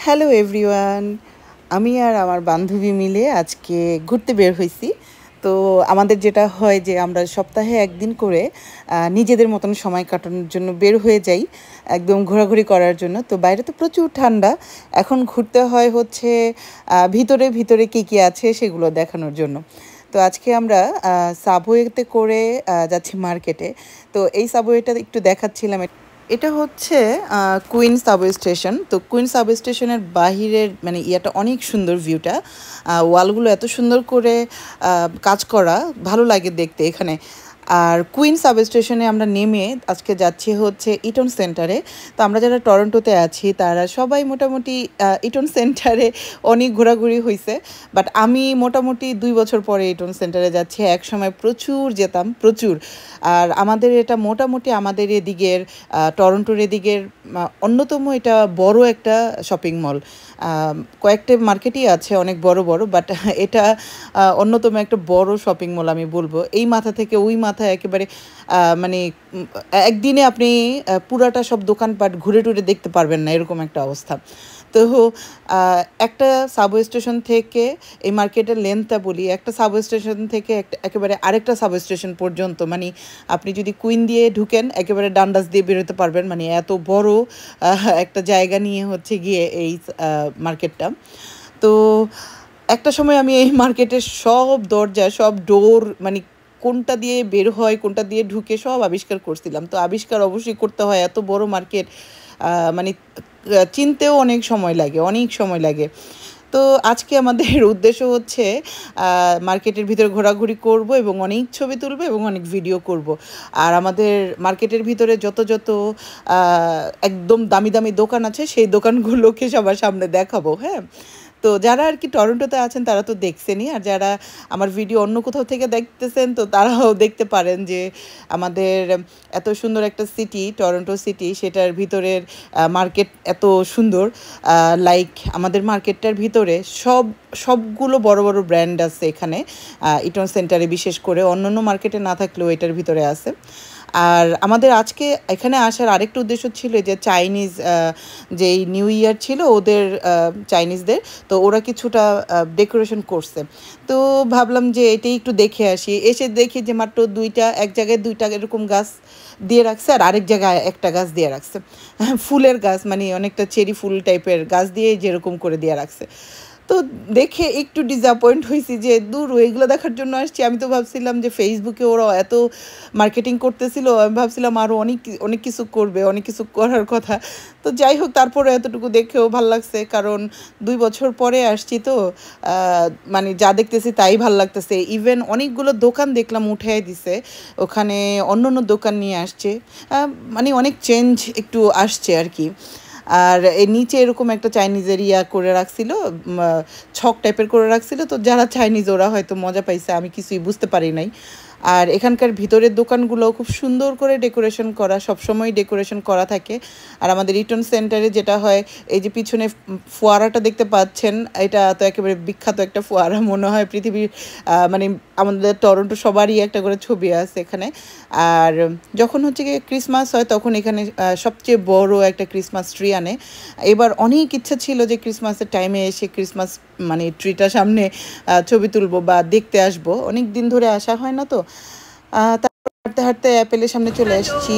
Hello everyone, আমি আর আমার বান্ধবী মিলে আজকে ঘুরতে বের হয়েছি। তো আমাদের যেটা হয় যে আমরা সপ্তাহে একদিন করে নিজেদের মতন সময় কাটানোর জন্য বের হয়ে যাই, একদম ঘোরাঘুরি করার জন্য। তো বাইরে তো প্রচুর ঠান্ডা, এখন ঘুরতে হয় হচ্ছে ভিতরে ভিতরে কী কী আছে সেগুলো দেখানোর জন্য। তো আজকে আমরা সাবওয়েতে করে যাচ্ছি মার্কেটে। তো এই সাবওয়েটা একটু দেখাচ্ছিলাম। এটা হচ্ছে কুইন সাবওয়ে স্টেশন। তো কুইন সাবওয়ে স্টেশনের বাহিরের মানে ইয়াটা অনেক সুন্দর, ভিউটা, ওয়ালগুলো এত সুন্দর করে কাজ করা, ভালো লাগে দেখতে এখানে। আর কুইন সাবওয়ে স্টেশনে আমরা নেমে আজকে যাচ্ছি হচ্ছে ইটন সেন্টারে। তো আমরা যারা টরন্টোতে আছি তারা সবাই মোটামুটি ইটন সেন্টারে অনেক ঘোরাঘুরি হয়েছে, বাট আমি মোটামুটি 2 বছর পরে ইটন সেন্টারে যাচ্ছি। এক সময় প্রচুর যেতাম, প্রচুর। আর আমাদের এটা মোটামুটি আমাদের এদিকের টরন্টোর এদিকের অন্যতম এটা বড় একটা শপিং মল। কয়েকটা মার্কেটই আছে অনেক বড় বড়, বাট এটা অন্যতম একটা বড় শপিং মল আমি বলবো। এই মাথা থেকে ওই মাথা একেবারে মানে একদিনে আপনি পুরাটা সব দোকানপাট ঘুরে টুরে দেখতে পারবেন না, এরকম একটা অবস্থা। তো একটা সাবওয়ে স্টেশন থেকে, এই মার্কেটের লেন্থটা বলি, একটা সাবওয়ে স্টেশন থেকে একেবারে আরেকটা সাবওয়ে স্টেশন পর্যন্ত, মানে আপনি যদি কুইন দিয়ে ঢুকেন একেবারে ডান্ডাস দিয়ে বেরোতে পারবেন, মানে এত বড় একটা জায়গা নিয়ে হচ্ছে গিয়ে এই মার্কেটটা। তো একটা সময় আমি এই মার্কেটের সব দরজা, সব ডোর, মানে কোনটা দিয়ে বের হয় কোনটা দিয়ে ঢুকে সব আবিষ্কার করছিলাম। তো আবিষ্কার অবশ্যই করতে হয়, এত বড় মার্কেট, মানে চিনতেও অনেক সময় লাগে, অনেক সময় লাগে। তো আজকে আমাদের উদ্দেশ্য হচ্ছে মার্কেটের ভিতরে ঘোরাঘুরি করব এবং অনেক ছবি তুলব এবং অনেক ভিডিও করব। আর আমাদের মার্কেটের ভিতরে যত যত একদম দামি দামি দোকান আছে সেই দোকানগুলোকে সবার সামনে দেখাবো। হ্যাঁ, তো যারা আর কি টরন্টোতে আছেন তারা তো দেখছেনই, আর যারা আমার ভিডিও অন্য কোথাও থেকে দেখতেছেন তো তারাও দেখতে পারেন যে আমাদের এত সুন্দর একটা সিটি, টরন্টো সিটি, সেটার ভিতরের মার্কেট এত সুন্দর। লাইক আমাদের মার্কেটটার ভিতরে সবগুলো বড় বড় ব্র্যান্ড আছে এখানে, ইটন সেন্টারে বিশেষ করে, অন্যান্য মার্কেটে না থাকলেও এটার ভিতরে আছে। আর আমাদের আজকে এখানে আসার আরেকটা উদ্দেশ্য ছিল যে চাইনিজ, যেই নিউ ইয়ার ছিল ওদের, চাইনিজদের, তো ওরা কিছুটা ডেকোরেশন করছে। তো ভাবলাম যে এটাই একটু দেখে আসি। এসে দেখি যে মাত্র এক জায়গায় দুইটা এরকম গাছ দিয়ে রাখছে, আর আরেক জায়গায় একটা গাছ দিয়ে রাখছে, ফুলের গাছ, মানে অনেকটা চেরি ফুল টাইপের গাছ দিয়ে যেরকম করে দিয়ে রাখছে। তো দেখে একটু ডিসঅ্যাপয়েন্ট হয়েছি যে দূর, এগুলো দেখার জন্য আসছি। আমি তো ভাবছিলাম যে ফেসবুকে ওরা এত মার্কেটিং করতেছিল, আমি ভাবছিলাম আরও অনেক অনেক কিছু করবে, অনেক কিছু করার কথা। তো যাই হোক, তারপরে এতটুকু দেখেও ভাল লাগছে, কারণ 2 বছর পরে আসছি তো মানে যা দেখতেছি তাই ভাল লাগতেছে। ইভেন অনেকগুলো দোকান দেখলাম উঠাই দিছে, ওখানে অন্য অন্য দোকান নিয়ে আসছে, মানে অনেক চেঞ্জ একটু আসছে আর কি। আর এই নিচে এরকম একটা চাইনিজের ইয়া করে রাখছিল, ছক টাইপের করে রাখছিল। তো যারা চাইনিজ ওরা হয়তো মজা পাইছে, আমি কিছুই বুঝতে পারি নাই। আর এখানকার ভিতরের দোকানগুলো খুব সুন্দর করে ডেকোরেশন করা, সবসময় ডেকোরেশন করা থাকে। আর আমাদের ইটন সেন্টারে যেটা হয়, এই যে পিছনে ফোয়ারাটা দেখতে পাচ্ছেন, এটা তো একেবারে বিখ্যাত একটা ফোয়ারা, মনে হয় পৃথিবীর, মানে আমাদের টরন্টো সবারই একটা করে ছবি আছে এখানে। আর যখন হচ্ছে গিয়ে ক্রিসমাস হয় তখন এখানে সবচেয়ে বড় একটা ক্রিসমাস ট্রি আনে। এবার অনেক ইচ্ছা ছিল যে ক্রিসমাসের টাইমে এসে ক্রিসমাস মানে ট্রিটার সামনে ছবি তুলবো বা দেখতে আসবো, অনেক দিন ধরে আসা হয় না। তো তারপর হাঁটতে হাঁটতে অ্যাপেলের সামনে চলে এসেছি।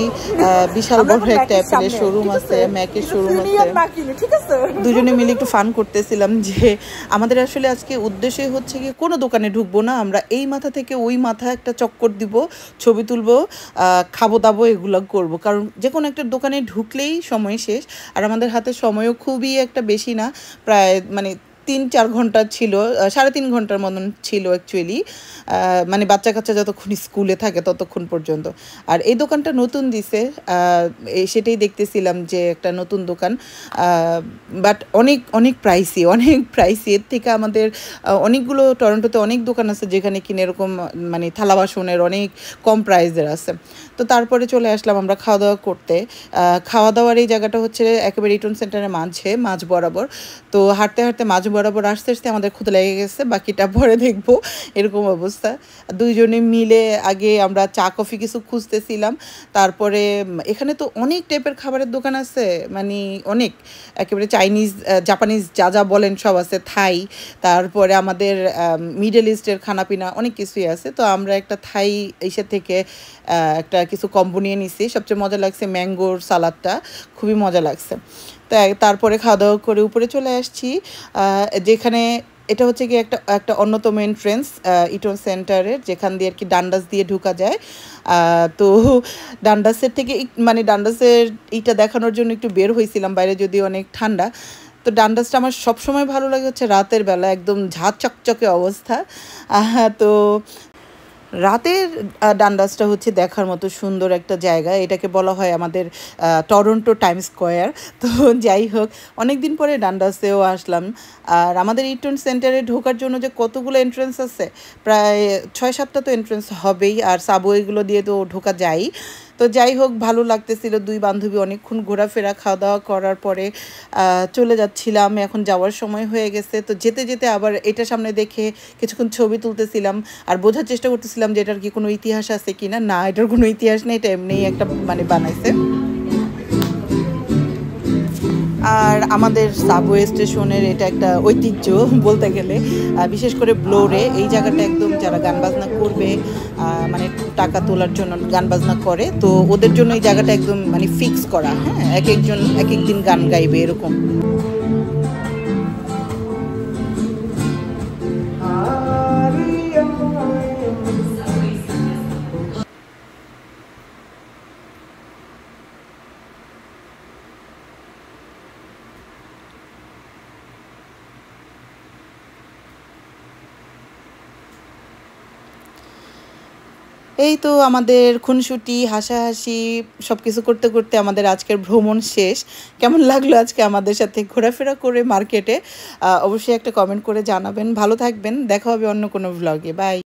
বিশাল বড় একটা অ্যাপেলের শোরুম আছে, ম্যাকের শোরুম আছে। দুজনে মিলে একটু ফান করতেছিলাম যে আমাদের আসলে আজকে উদ্দেশ্যই হচ্ছে কি কোনো দোকানে ঢুকবো না, আমরা এই মাথা থেকে ওই মাথা একটা চক্কর দিব, ছবি তুলবো, খাবো দাবো, এগুলো করব। কারণ যে কোনো একটা দোকানে ঢুকলেই সময় শেষ, আর আমাদের হাতে সময়ও খুবই একটা বেশি না, প্রায় মানে 3-4 ঘন্টা ছিল, 3.5 ঘন্টার মতন ছিল অ্যাকচুয়ালি, মানে বাচ্চা কাচ্চা যতক্ষণ স্কুলে থাকে ততক্ষণ পর্যন্ত। আর এই দোকানটা নতুন দিছে, সেটাই দেখতেছিলাম যে একটা নতুন দোকান, বাট অনেক অনেক প্রাইসি, অনেক প্রাইসি। এর থেকে আমাদের অনেকগুলো টরন্টোতে অনেক দোকান আছে যেখানে কিনে এরকম মানে থালা বাসনের অনেক কম প্রাইসের আছে। তো তারপরে চলে আসলাম আমরা খাওয়া দাওয়া করতে। খাওয়া দাওয়ার এই জায়গাটা হচ্ছে একেবারে ইটন সেন্টারের মাঝে, মাঝ বরাবর। তো হাঁটতে হাঁটতে মাঝ বরাবর আসতে আসতে আমাদের ক্ষুধা লেগে গেছে, বাকিটা পরে দেখবো, এরকম অবস্থা। দুইজনে মিলে আগে আমরা চা কফি কিছু খুঁজতেছিলাম, তারপরে এখানে তো অনেক টাইপের খাবারের দোকান আছে, মানে অনেক, একেবারে চাইনিজ জাপানিজ যা যা বলেন সব আছে, থাই, তারপরে আমাদের মিডল ইস্টের খানাপিনা অনেক কিছুই আছে। তো আমরা একটা থাই এসে থেকে একটা কিছু কম্বো নিয়ে নিছি। সবচেয়ে মজা লাগছে ম্যাঙ্গোর সালাদটা, খুবই মজা লাগছে। তাই তারপরে খাওয়া দাওয়া করে উপরে চলে আসছি, যেখানে এটা হচ্ছে কি একটা একটা অন্যতম এন্ট্রেন্স ইটন সেন্টারের, যেখান দিয়ে আর কি ডান্ডাস দিয়ে ঢোকা যায়। তো ডান্ডাসের থেকে মানে ডান্ডাসের এইটা দেখানোর জন্য একটু বের হয়েছিলাম বাইরে, যদি অনেক ঠান্ডা। তো ডান্ডাসটা আমার সবসময় ভালো লাগে হচ্ছে রাতের বেলা, একদম ঝাঁ চকচকে অবস্থা। তো রাতের ডান্ডাসটা হচ্ছে দেখার মতো সুন্দর একটা জায়গা, এটাকে বলা হয় আমাদের টরন্টো টাইম স্কোয়ার। তো যাই হোক, অনেক দিন পরে ডান্ডাসেও আসলাম। আর আমাদের ইটন সেন্টারে ঢোকার জন্য যে কতগুলো এন্ট্রেন্স আছে, প্রায় 6-7টা তো এন্ট্রেন্স হবেই, আর সাবওয়েগুলো দিয়ে তো ঢোকা যায়। তো যাই হোক, ভালো লাগতেছিল, দুই বান্ধবী অনেকক্ষণ ঘোরাফেরা খাওয়া দাওয়া করার পরে চলে যাচ্ছিলাম। এখন যাওয়ার সময় হয়ে গেছে, তো যেতে যেতে আবার এটা সামনে দেখে কিছুক্ষণ ছবি তুলতেছিলাম, আর বোঝার চেষ্টা করতেছিলাম যে এটার কি কোনো ইতিহাস আছে কিনা। না, এটার কোনো ইতিহাস নেই, এটা এমনিই একটা মানে বানাইছে। আর আমাদের সাবওয়ে স্টেশনের এটা একটা ঐতিহ্য বলতে গেলে, বিশেষ করে ব্লোরে এই জায়গাটা একদম যারা গান বাজনা করবে, মানে টাকা তোলার জন্য গান বাজনা করে, তো ওদের জন্য এই জায়গাটা একদম মানে ফিক্স করা। হ্যাঁ, এক একজন এক এক দিন গান গাইবে এরকম। এই তো আমাদের খুনসুটি হাসাহাসি সব কিছু করতে করতে আমাদের আজকের ভ্রমণ শেষ। কেমন লাগলো আজকে আমাদের সাথে ঘোরাফেরা করে মার্কেটে? অবশ্যই একটা কমেন্ট করে জানাবেন। ভালো থাকবেন, দেখা হবে অন্য কোনো ভ্লগে। বাই।